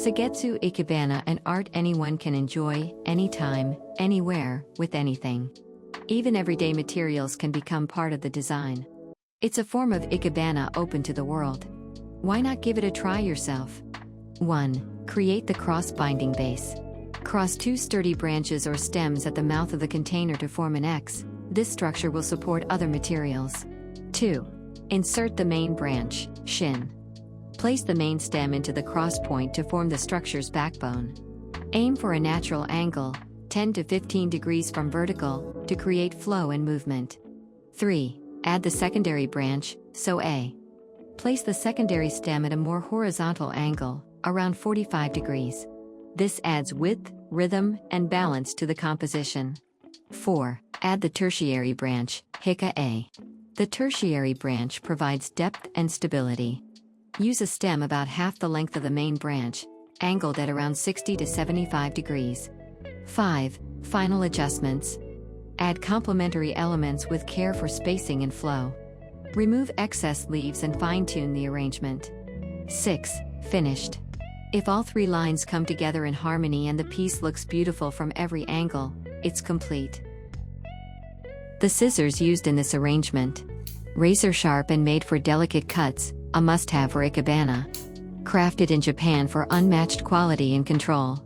Sogetsu Ikebana, an art anyone can enjoy, anytime, anywhere, with anything. Even everyday materials can become part of the design. It's a form of Ikebana open to the world. Why not give it a try yourself? 1. Create the cross-binding vase. Cross 2 sturdy branches or stems at the mouth of the container to form an X. This structure will support other materials. 2. Insert the main branch, shin. Place the main stem into the cross point to form the structure's backbone. Aim for a natural angle, 10 to 15 degrees from vertical, to create flow and movement. 3. Add the secondary branch, so A. Place the secondary stem at a more horizontal angle, around 45 degrees. This adds width, rhythm, and balance to the composition. 4. Add the tertiary branch, Hika A. The tertiary branch provides depth and stability. Use a stem about half the length of the main branch, angled at around 60 to 75 degrees. 5. Final adjustments. Add complementary elements with care for spacing and flow. Remove excess leaves and fine-tune the arrangement. 6. Finished. If all 3 lines come together in harmony and the piece looks beautiful from every angle, it's complete. The scissors used in this arrangement. Razor sharp and made for delicate cuts, a must-have for Ikebana. Crafted in Japan for unmatched quality and control.